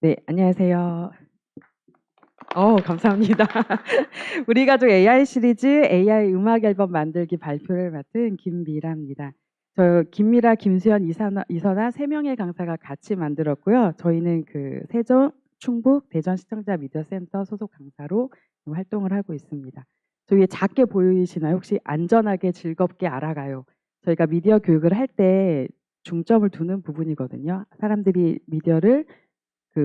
네, 안녕하세요. 감사합니다. 우리 가족 AI 시리즈 AI 음악 앨범 만들기 발표를 맡은 김미라입니다. 저 김미라, 김수현, 이선아 세 명의 강사가 같이 만들었고요. 저희는 그 세종, 충북, 대전 시청자 미디어 센터 소속 강사로 활동을 하고 있습니다. 저 위에 작게 보이시나요? 혹시 안전하게 즐겁게 알아가요. 저희가 미디어 교육을 할 때 중점을 두는 부분이거든요. 사람들이 미디어를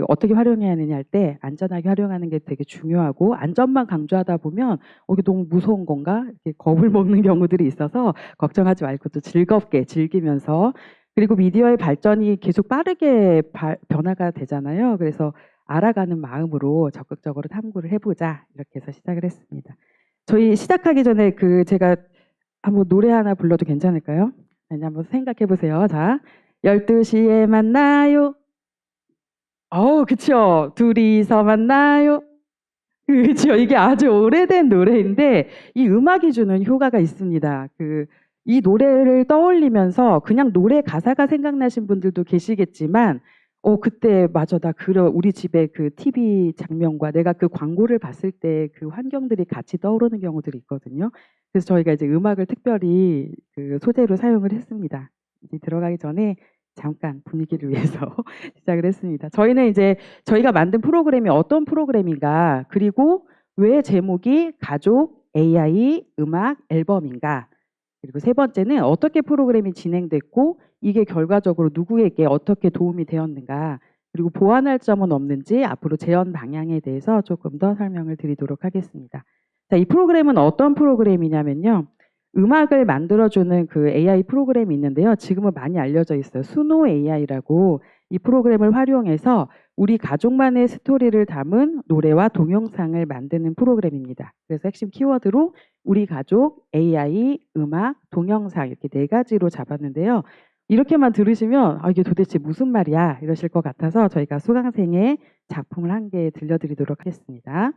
어떻게 활용해야 하느냐 할 때 안전하게 활용하는 게 되게 중요하고, 안전만 강조하다 보면 이게 너무 무서운 건가? 이렇게 겁을 먹는 경우들이 있어서 걱정하지 말고 또 즐겁게 즐기면서, 그리고 미디어의 발전이 계속 빠르게 변화가 되잖아요. 그래서 알아가는 마음으로 적극적으로 탐구를 해보자, 이렇게 해서 시작을 했습니다. 저희 시작하기 전에 제가 한번 노래 하나 불러도 괜찮을까요? 이제 한번 생각해 보세요. 자, 12시에 만나요. 그쵸. 둘이서 만나요. 그쵸. 이게 아주 오래된 노래인데 이 음악이 주는 효과가 있습니다. 이 노래를 떠올리면서 그냥 노래 가사가 생각나신 분들도 계시겠지만, 그때 맞아, 우리 집에 그 TV 장면과 내가 그 광고를 봤을 때 그 환경들이 같이 떠오르는 경우들이 있거든요. 그래서 저희가 이제 음악을 특별히 그 소재로 사용을 했습니다. 이제 들어가기 전에 잠깐 분위기를 위해서 시작을 했습니다. 저희는 이제 저희가 만든 프로그램이 어떤 프로그램인가, 그리고 왜 제목이 가족 AI 음악 앨범인가, 그리고 세 번째는 어떻게 프로그램이 진행됐고 이게 결과적으로 누구에게 어떻게 도움이 되었는가, 그리고 보완할 점은 없는지 앞으로 재현 방향에 대해서 조금 더 설명을 드리도록 하겠습니다. 자, 이 프로그램은 어떤 프로그램이냐면요. 음악을 만들어주는 그 AI 프로그램이 있는데요. 지금은 많이 알려져 있어요. 수노 AI라고. 이 프로그램을 활용해서 우리 가족만의 스토리를 담은 노래와 동영상을 만드는 프로그램입니다. 그래서 핵심 키워드로 우리 가족, AI, 음악, 동영상 이렇게 네 가지로 잡았는데요. 이렇게만 들으시면 이게 도대체 무슨 말이야 이러실 것 같아서 저희가 수강생의 작품을 한 개 들려드리도록 하겠습니다.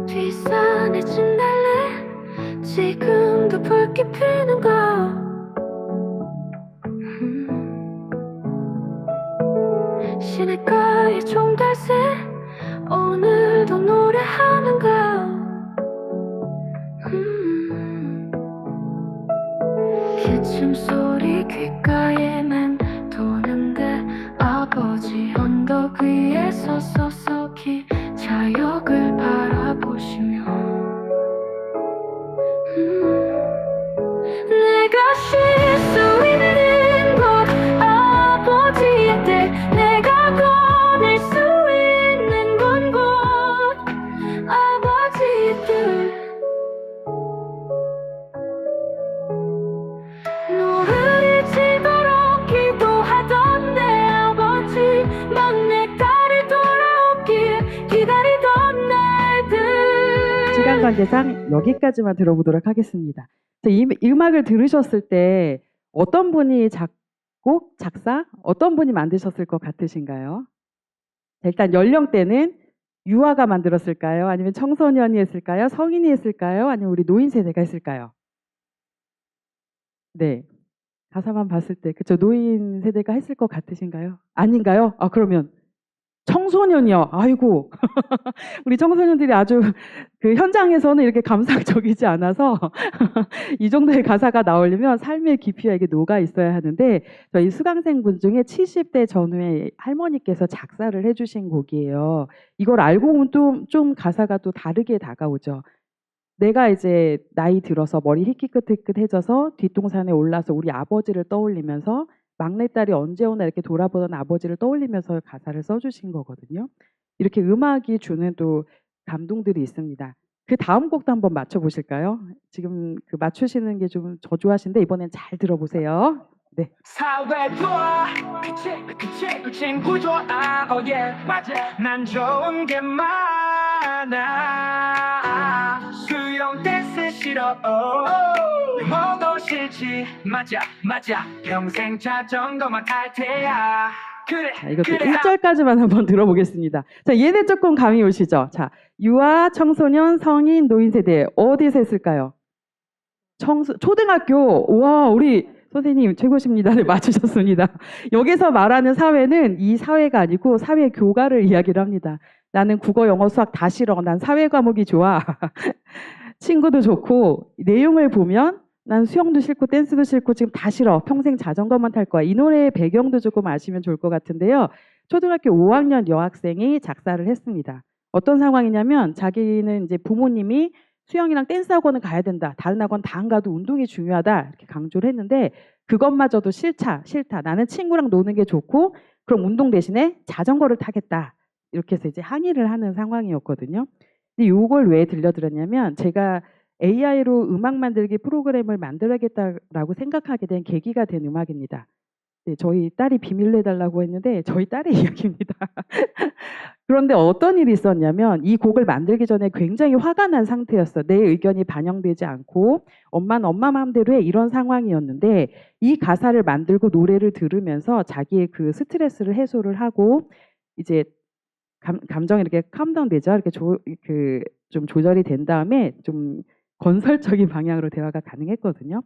비싼해진 달래 지금도 붉게 피는 거 시냇가의 종달새 오늘도 노래하는 거 기침 소리 귓가에만 도는데 아버지 언덕 위에 서서히 자역을 바라보시며 내가 쉴 수 있는 곳 아버지의 때 내가 거닐 수 있는 곳 아버지의 때 노를 잊지도록 기도하던 내 아버지 막내 딸이 돌아오길 기다리던 날들. 시간 관계상 여기까지만 들어보도록 하겠습니다. 이 음악을 들으셨을 때 어떤 분이 작곡, 작사, 어떤 분이 만드셨을 것 같으신가요? 일단 연령대는 유아가 만들었을까요? 아니면 청소년이 했을까요? 성인이 했을까요? 아니면 우리 노인 세대가 했을까요? 네. 가사만 봤을 때 그쵸, 노인 세대가 했을 것 같으신가요? 아닌가요? 그러면 청소년이요. 아이고. 우리 청소년들이 아주 그 현장에서는 이렇게 감상적이지 않아서 이 정도의 가사가 나오려면 삶의 깊이가 이게 녹아 있어야 하는데, 저희 수강생분 중에 70대 전후의 할머니께서 작사를 해주신 곡이에요. 이걸 알고 보면 또 좀 가사가 또 다르게 다가오죠. 내가 이제 나이 들어서 머리 희끗희끗해져서 뒷동산에 올라서 우리 아버지를 떠올리면서, 막내딸이 언제 오나 이렇게 돌아보던 아버지를 떠올리면서 가사를 써주신 거거든요. 이렇게 음악이 주는 또 감동들이 있습니다. 그 다음 곡도 한번 맞춰보실까요? 지금 그 맞추시는 게 좀 저조하신데 이번엔 잘 들어보세요. 네. 사회 좋아 그치 친구 좋아 맞아 난 좋은 게 많아 수영 댄스 싫어 영어도 싫지 맞아 평생 자전거만 탈 테야 그래 자, 이것도 1절까지만 한번 들어보겠습니다. 자, 얘네 조금 감이 오시죠? 자, 유아, 청소년, 성인, 노인 세대 어디서 했을까요? 초등학교. 와, 우리 선생님 최고십니다. 네, 맞추셨습니다. 여기서 말하는 사회는 이 사회가 아니고 사회 교과를 이야기를 합니다. 나는 국어, 영어, 수학 다 싫어. 난 사회 과목이 좋아. 친구도 좋고 내용을 보면 난 수영도 싫고 댄스도 싫고 지금 다 싫어. 평생 자전거만 탈 거야. 이 노래의 배경도 조금 아시면 좋을 것 같은데요. 초등학교 5학년 여학생이 작사를 했습니다. 어떤 상황이냐면 자기는 이제 부모님이 수영이랑 댄스 학원은 가야 된다. 다른 학원 다 안 가도 운동이 중요하다. 이렇게 강조를 했는데 그것마저도 싫다. 나는 친구랑 노는 게 좋고 그럼 운동 대신에 자전거를 타겠다. 이렇게 해서 이제 항의를 하는 상황이었거든요. 근데 이걸 왜 들려드렸냐면 제가 AI로 음악 만들기 프로그램을 만들어야겠다라고 생각하게 된 계기가 된 음악입니다. 네, 저희 딸이 비밀로 해달라고 했는데 저희 딸의 이야기입니다. 그런데 어떤 일이 있었냐면 이 곡을 만들기 전에 굉장히 화가 난 상태였어. 내 의견이 반영되지 않고 엄마는 엄마 마음대로 해 이런 상황이었는데 이 가사를 만들고 노래를 들으면서 자기의 그 스트레스를 해소를 하고 이제 감정이 이렇게 캄다운 되죠. 이렇게 좀 조절이 된 다음에 좀 건설적인 방향으로 대화가 가능했거든요.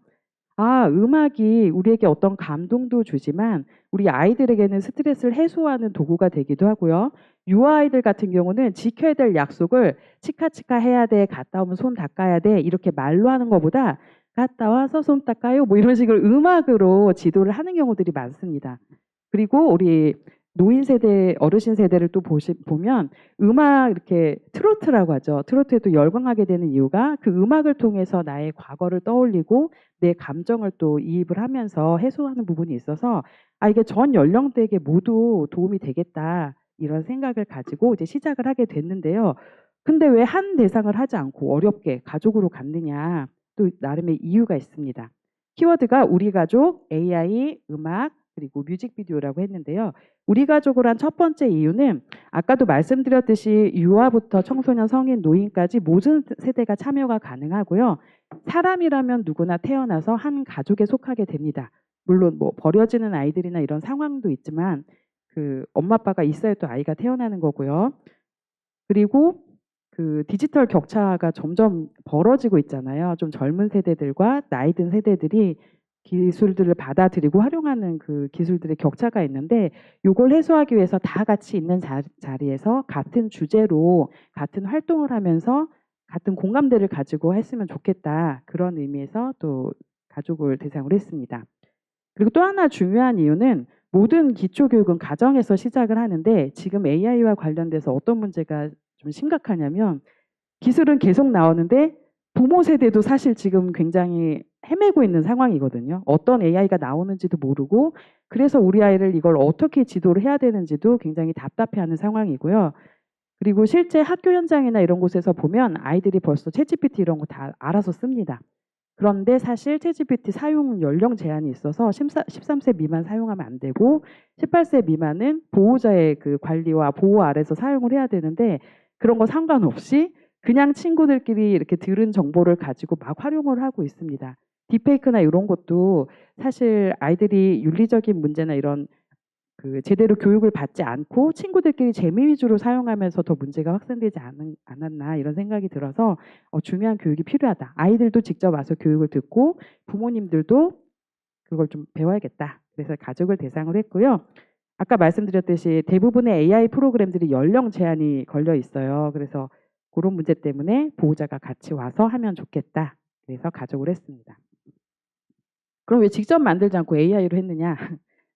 아, 음악이 우리에게 어떤 감동도 주지만 우리 아이들에게는 스트레스를 해소하는 도구가 되기도 하고요. 유아아이들 같은 경우는 지켜야 될 약속을 치카치카 해야 돼, 갔다 오면 손 닦아야 돼 이렇게 말로 하는 것보다 갔다 와서 손 닦아요 뭐 이런 식으로 음악으로 지도를 하는 경우들이 많습니다. 그리고 우리 노인 세대, 어르신 세대를 또 보면 음악 이렇게 트로트라고 하죠. 트로트에도 열광하게 되는 이유가 그 음악을 통해서 나의 과거를 떠올리고 내 감정을 또 이입을 하면서 해소하는 부분이 있어서 아 이게 전 연령대에게 모두 도움이 되겠다 이런 생각을 가지고 이제 시작을 하게 됐는데요. 근데 왜 한 대상을 하지 않고 어렵게 가족으로 갔느냐 또 나름의 이유가 있습니다. 키워드가 우리 가족, AI, 음악 그리고 뮤직비디오라고 했는데요. 우리 가족을 한 첫 번째 이유는 아까도 말씀드렸듯이 유아부터 청소년, 성인, 노인까지 모든 세대가 참여가 가능하고요. 사람이라면 누구나 태어나서 한 가족에 속하게 됩니다. 물론 뭐 버려지는 아이들이나 이런 상황도 있지만 그 엄마 아빠가 있어야 또 아이가 태어나는 거고요. 그리고 그 디지털 격차가 점점 벌어지고 있잖아요. 좀 젊은 세대들과 나이 든 세대들이 기술들을 받아들이고 활용하는 그 기술들의 격차가 있는데 이걸 해소하기 위해서 다 같이 있는 자리에서 같은 주제로 같은 활동을 하면서 같은 공감대를 가지고 했으면 좋겠다. 그런 의미에서 또 가족을 대상으로 했습니다. 그리고 또 하나 중요한 이유는 모든 기초교육은 가정에서 시작을 하는데 지금 AI와 관련돼서 어떤 문제가 좀 심각하냐면 기술은 계속 나오는데 부모 세대도 사실 지금 굉장히 헤매고 있는 상황이거든요. 어떤 AI가 나오는지도 모르고 그래서 우리 아이를 이걸 어떻게 지도를 해야 되는지도 굉장히 답답해하는 상황이고요. 그리고 실제 학교 현장이나 이런 곳에서 보면 아이들이 벌써 챗GPT 이런 거 다 알아서 씁니다. 그런데 사실 챗GPT 사용 연령 제한이 있어서 13세 미만 사용하면 안 되고 18세 미만은 보호자의 그 관리와 보호 아래서 사용을 해야 되는데 그런 거 상관없이 그냥 친구들끼리 이렇게 들은 정보를 가지고 막 활용을 하고 있습니다. 딥페이크나 이런 것도 사실 아이들이 윤리적인 문제나 이런 그 제대로 교육을 받지 않고 친구들끼리 재미 위주로 사용하면서 더 문제가 확산되지 않았나 이런 생각이 들어서 중요한 교육이 필요하다. 아이들도 직접 와서 교육을 듣고 부모님들도 그걸 좀 배워야겠다. 그래서 가족을 대상으로 했고요. 아까 말씀드렸듯이 대부분의 AI 프로그램들이 연령 제한이 걸려 있어요. 그래서 그런 문제 때문에 보호자가 같이 와서 하면 좋겠다. 그래서 가족을 했습니다. 그럼 왜 직접 만들지 않고 AI로 했느냐?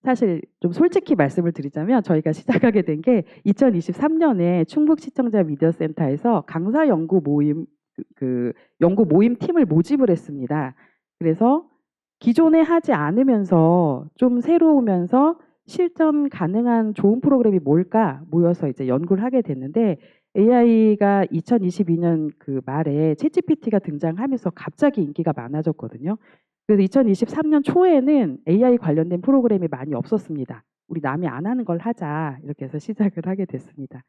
사실 좀 솔직히 말씀을 드리자면 저희가 시작하게 된 게 2023년에 충북시청자 미디어센터에서 강사 연구 모임 연구 모임 팀을 모집을 했습니다. 그래서 기존에 하지 않으면서 좀 새로우면서 실전 가능한 좋은 프로그램이 뭘까 모여서 이제 연구를 하게 됐는데 AI가 2022년 그 말에 챗GPT가 등장하면서 갑자기 인기가 많아졌거든요. 그래서 2023년 초에는 AI 관련된 프로그램이 많이 없었습니다. 우리 남이 안 하는 걸 하자 이렇게 해서 시작을 하게 됐습니다.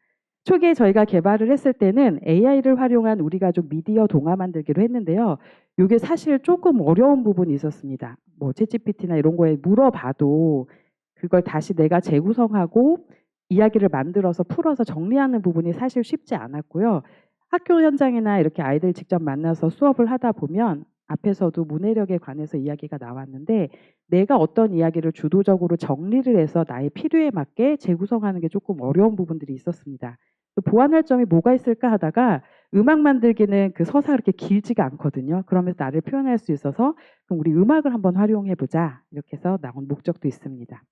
초기에 저희가 개발을 했을 때는 AI를 활용한 우리 가족 미디어 동화 만들기로 했는데요. 이게 사실 조금 어려운 부분이 있었습니다. 뭐 챗GPT나 이런 거에 물어봐도 그걸 다시 내가 재구성하고 이야기를 만들어서 풀어서 정리하는 부분이 사실 쉽지 않았고요. 학교 현장이나 이렇게 아이들 직접 만나서 수업을 하다 보면 앞에서도 문해력에 관해서 이야기가 나왔는데 내가 어떤 이야기를 주도적으로 정리를 해서 나의 필요에 맞게 재구성하는 게 조금 어려운 부분들이 있었습니다. 또 보완할 점이 뭐가 있을까 하다가 음악 만들기는 그 서사가 그렇게 길지가 않거든요. 그러면서 나를 표현할 수 있어서 그럼 우리 음악을 한번 활용해 보자 이렇게 해서 나온 목적도 있습니다.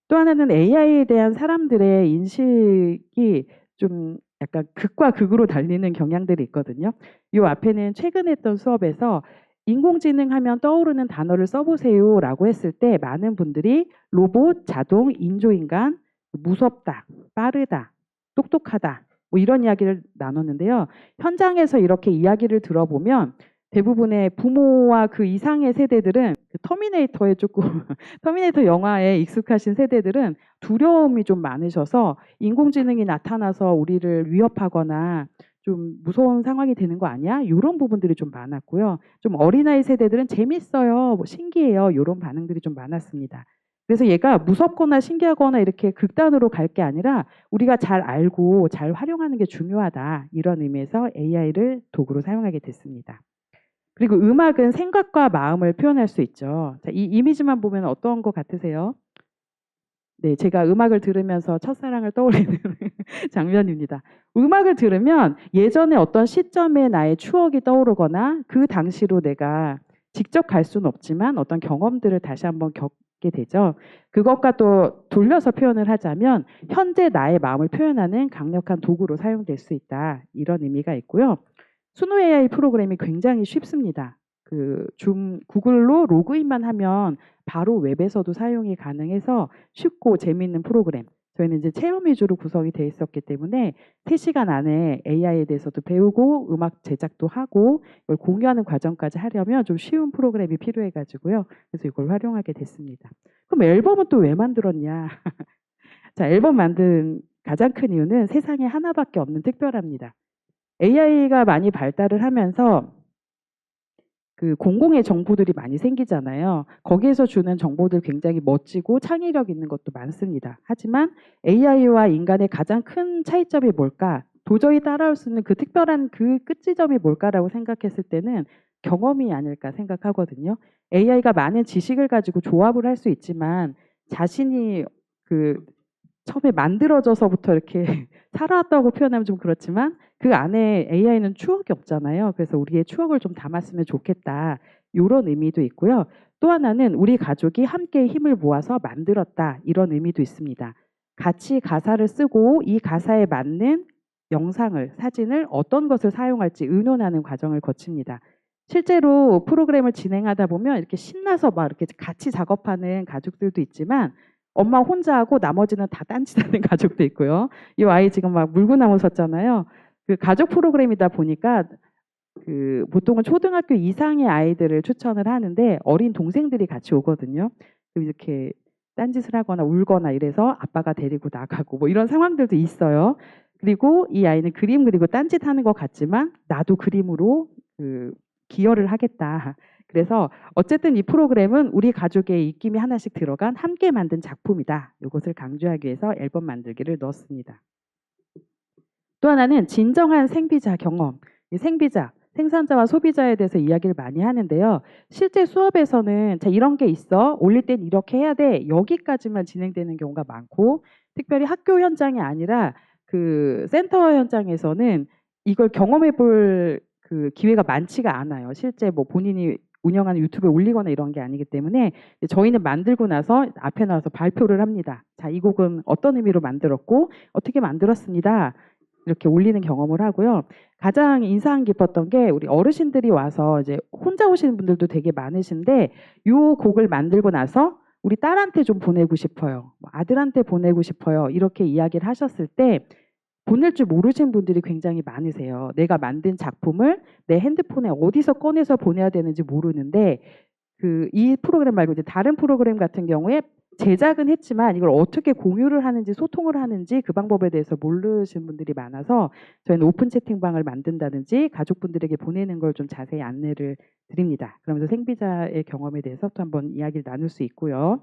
또 하나는 AI에 대한 사람들의 인식이 좀 약간 극과 극으로 달리는 경향들이 있거든요. 요 앞에는 최근에 했던 수업에서 인공지능 하면 떠오르는 단어를 써보세요라고 했을 때 많은 분들이 로봇, 자동, 인조인간, 무섭다, 빠르다, 똑똑하다 뭐 이런 이야기를 나눴는데요. 현장에서 이렇게 이야기를 들어보면 대부분의 부모와 그 이상의 세대들은 그 터미네이터에 조금 터미네이터 영화에 익숙하신 세대들은 두려움이 좀 많으셔서 인공지능이 나타나서 우리를 위협하거나 좀 무서운 상황이 되는 거 아니야? 이런 부분들이 좀 많았고요. 좀 어린아이 세대들은 재밌어요, 뭐 신기해요, 이런 반응들이 좀 많았습니다. 그래서 얘가 무섭거나 신기하거나 이렇게 극단으로 갈 게 아니라 우리가 잘 알고 잘 활용하는 게 중요하다. 이런 의미에서 AI를 도구로 사용하게 됐습니다. 그리고 음악은 생각과 마음을 표현할 수 있죠. 자, 이 이미지만 보면 어떤 것 같으세요? 네, 제가 음악을 들으면서 첫사랑을 떠올리는 장면입니다. 음악을 들으면 예전에 어떤 시점에 나의 추억이 떠오르거나 그 당시로 내가 직접 갈 수는 없지만 어떤 경험들을 다시 한번 겪게 되죠. 그것과 또 돌려서 표현을 하자면 현재 나의 마음을 표현하는 강력한 도구로 사용될 수 있다. 이런 의미가 있고요. 수노 AI 프로그램이 굉장히 쉽습니다. 구글로 로그인만 하면 바로 웹에서도 사용이 가능해서 쉽고 재미있는 프로그램. 저희는 이제 체험 위주로 구성이 돼 있었기 때문에 3시간 안에 AI에 대해서도 배우고 음악 제작도 하고 이걸 공유하는 과정까지 하려면 좀 쉬운 프로그램이 필요해 가지고요. 그래서 이걸 활용하게 됐습니다. 그럼 앨범은 또 왜 만들었냐? 자, 앨범 만든 가장 큰 이유는 세상에 하나밖에 없는 특별합니다. AI가 많이 발달을 하면서 그 공공의 정보들이 많이 생기잖아요. 거기에서 주는 정보들 굉장히 멋지고 창의력 있는 것도 많습니다. 하지만 AI와 인간의 가장 큰 차이점이 뭘까? 도저히 따라올 수 있는 그 특별한 그 끝지점이 뭘까라고 생각했을 때는 경험이 아닐까 생각하거든요. AI가 많은 지식을 가지고 조합을 할 수 있지만 자신이 그 처음에 만들어져서부터 이렇게 살아왔다고 표현하면 좀 그렇지만 그 안에 AI는 추억이 없잖아요. 그래서 우리의 추억을 좀 담았으면 좋겠다. 이런 의미도 있고요. 또 하나는 우리 가족이 함께 힘을 모아서 만들었다. 이런 의미도 있습니다. 같이 가사를 쓰고 이 가사에 맞는 영상을, 사진을 어떤 것을 사용할지 의논하는 과정을 거칩니다. 실제로 프로그램을 진행하다 보면 이렇게 신나서 막 이렇게 같이 작업하는 가족들도 있지만 엄마 혼자 하고 나머지는 다 딴짓하는 가족도 있고요. 이 아이 지금 막 물구나무 섰잖아요. 그 가족 프로그램이다 보니까 그 보통은 초등학교 이상의 아이들을 추천을 하는데 어린 동생들이 같이 오거든요. 이렇게 딴짓을 하거나 울거나 이래서 아빠가 데리고 나가고 뭐 이런 상황들도 있어요. 그리고 이 아이는 그림 그리고 딴짓하는 것 같지만 나도 그림으로 기여를 하겠다. 그래서 어쨌든 이 프로그램은 우리 가족의 입김이 하나씩 들어간 함께 만든 작품이다. 이것을 강조하기 위해서 앨범 만들기를 넣었습니다. 또 하나는 진정한 생비자 경험. 이 생비자, 생산자와 소비자에 대해서 이야기를 많이 하는데요. 실제 수업에서는 자, 이런 게 있어. 올릴 땐 이렇게 해야 돼. 여기까지만 진행되는 경우가 많고 특별히 학교 현장이 아니라 그 센터 현장에서는 이걸 경험해 볼 그 기회가 많지가 않아요. 실제 뭐 본인이 운영하는 유튜브에 올리거나 이런 게 아니기 때문에 저희는 만들고 나서 앞에 나와서 발표를 합니다. 자, 이 곡은 어떤 의미로 만들었고 어떻게 만들었습니다. 이렇게 올리는 경험을 하고요. 가장 인상 깊었던 게 우리 어르신들이 와서 이제 혼자 오시는 분들도 되게 많으신데 이 곡을 만들고 나서 우리 딸한테 좀 보내고 싶어요. 아들한테 보내고 싶어요. 이렇게 이야기를 하셨을 때 보낼 줄 모르시는 분들이 굉장히 많으세요. 내가 만든 작품을 내 핸드폰에 어디서 꺼내서 보내야 되는지 모르는데 이 프로그램 말고 이제 다른 프로그램 같은 경우에 제작은 했지만 이걸 어떻게 공유를 하는지 소통을 하는지 그 방법에 대해서 모르시는 분들이 많아서 저희는 오픈 채팅방을 만든다든지 가족분들에게 보내는 걸 좀 자세히 안내를 드립니다. 그러면서 생비자의 경험에 대해서 또 한번 이야기를 나눌 수 있고요.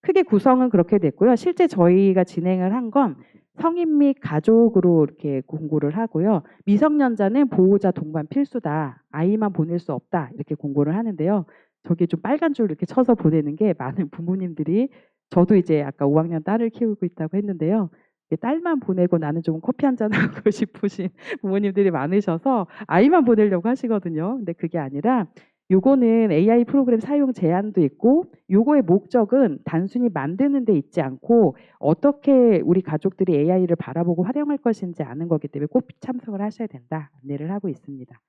크게 구성은 그렇게 됐고요. 실제 저희가 진행을 한 건 성인 및 가족으로 이렇게 공고를 하고요. 미성년자는 보호자 동반 필수다. 아이만 보낼 수 없다. 이렇게 공고를 하는데요. 저게 좀 빨간 줄 이렇게 쳐서 보내는 게 많은 부모님들이 저도 이제 아까 5학년 딸을 키우고 있다고 했는데요. 딸만 보내고 나는 좀 커피 한잔 하고 싶으신 부모님들이 많으셔서 아이만 보내려고 하시거든요. 근데 그게 아니라 요거는 AI 프로그램 사용 제한도 있고 요거의 목적은 단순히 만드는 데 있지 않고 어떻게 우리 가족들이 AI를 바라보고 활용할 것인지 아는 거기 때문에 꼭 참석을 하셔야 된다. 안내를 하고 있습니다.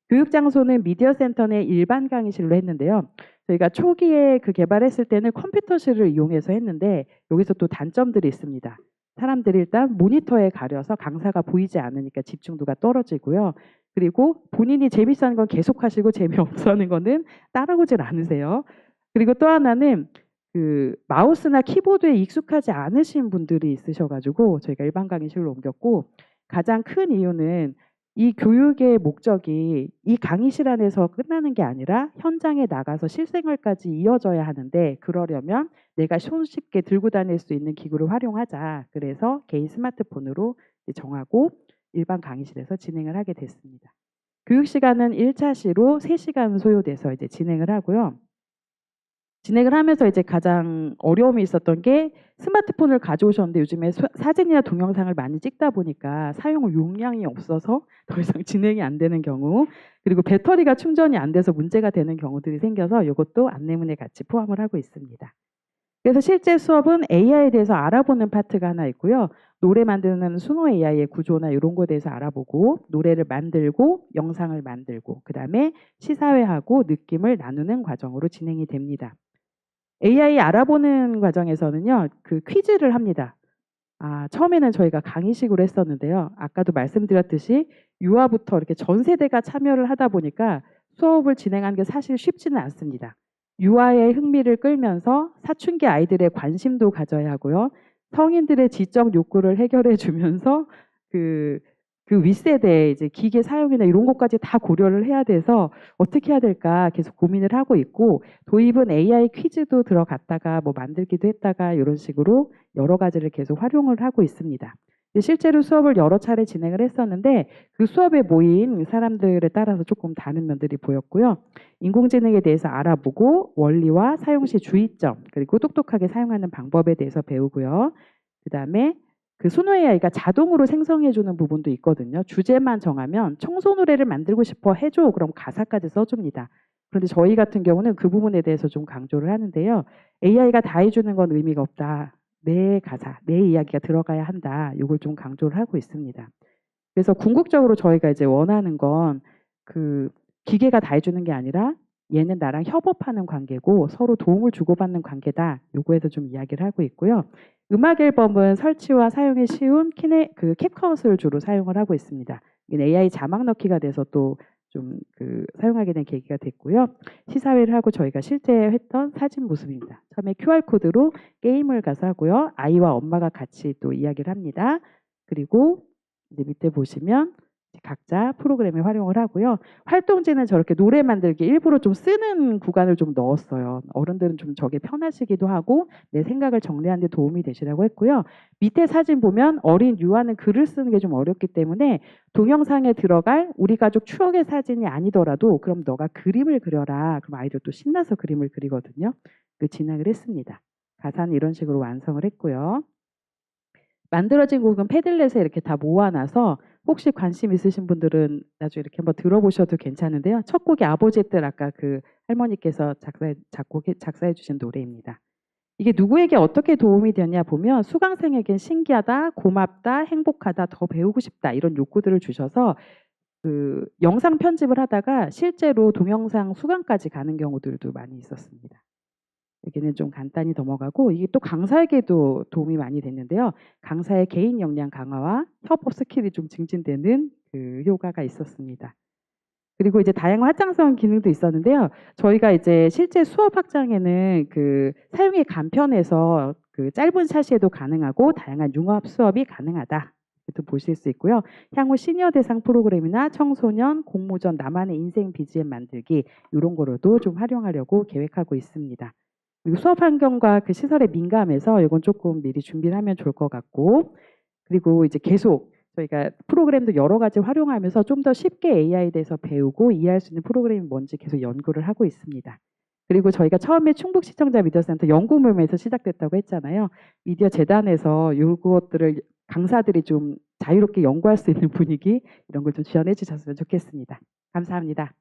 교육 장소는 미디어 센터 내 일반 강의실로 했는데요. 저희가 초기에 그 개발했을 때는 컴퓨터실을 이용해서 했는데 여기서 또 단점들이 있습니다. 사람들이 일단 모니터에 가려서 강사가 보이지 않으니까 집중도가 떨어지고요. 그리고 본인이 재밌어 하는 건 계속 하시고 재미없어 하는 거는 따라오질 않으세요. 그리고 또 하나는 그 마우스나 키보드에 익숙하지 않으신 분들이 있으셔가지고 저희가 일반 강의실로 옮겼고 가장 큰 이유는 이 교육의 목적이 이 강의실 안에서 끝나는 게 아니라 현장에 나가서 실생활까지 이어져야 하는데 그러려면 내가 손쉽게 들고 다닐 수 있는 기구를 활용하자. 그래서 개인 스마트폰으로 정하고 일반 강의실에서 진행을 하게 됐습니다. 교육 시간은 1차 시로 3시간 소요돼서 이제 진행을 하고요. 진행을 하면서 이제 가장 어려움이 있었던 게 스마트폰을 가져오셨는데 요즘에 사진이나 동영상을 많이 찍다 보니까 사용 용량이 없어서 더 이상 진행이 안 되는 경우, 그리고 배터리가 충전이 안 돼서 문제가 되는 경우들이 생겨서 이것도 안내문에 같이 포함을 하고 있습니다. 그래서 실제 수업은 AI에 대해서 알아보는 파트가 하나 있고요. 노래 만드는 수노 AI의 구조나 이런 거에 대해서 알아보고 노래를 만들고 영상을 만들고 그다음에 시사회하고 느낌을 나누는 과정으로 진행이 됩니다. AI 알아보는 과정에서는요. 그 퀴즈를 합니다. 처음에는 저희가 강의식으로 했었는데요. 아까도 말씀드렸듯이 유아부터 이렇게 전 세대가 참여를 하다 보니까 수업을 진행하는 게 사실 쉽지는 않습니다. 유아의 흥미를 끌면서 사춘기 아이들의 관심도 가져야 하고요. 성인들의 지적 욕구를 해결해 주면서 그 윗세대 이제 기계 사용이나 이런 것까지 다 고려를 해야 돼서 어떻게 해야 될까 계속 고민을 하고 있고 도입은 AI 퀴즈도 들어갔다가 뭐 만들기도 했다가 이런 식으로 여러 가지를 계속 활용을 하고 있습니다. 실제로 수업을 여러 차례 진행을 했었는데 그 수업에 모인 사람들에 따라서 조금 다른 면들이 보였고요. 인공지능에 대해서 알아보고 원리와 사용 시 주의점 그리고 똑똑하게 사용하는 방법에 대해서 배우고요. 그다음에 그 수노 AI가 자동으로 생성해주는 부분도 있거든요. 주제만 정하면 청소 노래를 만들고 싶어 해줘. 그럼 가사까지 써줍니다. 그런데 저희 같은 경우는 그 부분에 대해서 좀 강조를 하는데요. AI가 다 해주는 건 의미가 없다. 내 가사, 내 이야기가 들어가야 한다. 이걸 좀 강조를 하고 있습니다. 그래서 궁극적으로 저희가 이제 원하는 건 그 기계가 다 해주는 게 아니라 얘는 나랑 협업하는 관계고 서로 도움을 주고받는 관계다. 요거에서 좀 이야기를 하고 있고요. 음악 앨범은 설치와 사용이 쉬운 캡컷을 주로 사용을 하고 있습니다. AI 자막 넣기가 돼서 또 좀 사용하게 된 계기가 됐고요. 시사회를 하고 저희가 실제 했던 사진 모습입니다. 처음에 QR코드로 게임을 가서 하고요. 아이와 엄마가 같이 또 이야기를 합니다. 그리고 이제 밑에 보시면 각자 프로그램에 활용을 하고요. 활동지는 저렇게 노래 만들기 일부러 좀 쓰는 구간을 좀 넣었어요. 어른들은 좀 저게 편하시기도 하고 내 생각을 정리하는 데 도움이 되시라고 했고요. 밑에 사진 보면 어린 유아는 글을 쓰는 게 좀 어렵기 때문에 동영상에 들어갈 우리 가족 추억의 사진이 아니더라도 그럼 너가 그림을 그려라. 그럼 아이들 또 신나서 그림을 그리거든요. 진행을 했습니다. 가사는 이런 식으로 완성을 했고요. 만들어진 곡은 패들렛에 이렇게 다 모아놔서 혹시 관심 있으신 분들은 나중에 이렇게 한번 들어보셔도 괜찮은데요. 첫 곡이 아버지의 뜻 아까 그 할머니께서 작사해 주신 노래입니다. 이게 누구에게 어떻게 도움이 되냐 보면 수강생에겐 신기하다, 고맙다, 행복하다, 더 배우고 싶다 이런 욕구들을 주셔서 영상 편집을 하다가 실제로 동영상 수강까지 가는 경우들도 많이 있었습니다. 여기는 좀 간단히 넘어가고 이게 또 강사에게도 도움이 많이 됐는데요. 강사의 개인 역량 강화와 협업 스킬이 좀 증진되는 효과가 있었습니다. 그리고 이제 다양한 확장성 기능도 있었는데요. 저희가 이제 실제 수업 확장에는 사용이 간편해서 짧은 샤시에도 가능하고 다양한 융합 수업이 가능하다. 또 보실 수 있고요. 향후 시니어 대상 프로그램이나 청소년, 공모전, 나만의 인생 BGM 만들기 이런 거로도 좀 활용하려고 계획하고 있습니다. 그리고 수업 환경과 그 시설에 민감해서 이건 조금 미리 준비를 하면 좋을 것 같고, 그리고 이제 계속 저희가 프로그램도 여러 가지 활용하면서 좀 더 쉽게 AI에 대해서 배우고 이해할 수 있는 프로그램이 뭔지 계속 연구를 하고 있습니다. 그리고 저희가 처음에 충북시청자 미디어센터 연구 모임에서 시작됐다고 했잖아요. 미디어 재단에서 이것들을 강사들이 좀 자유롭게 연구할 수 있는 분위기 이런 걸 좀 지원해 주셨으면 좋겠습니다. 감사합니다.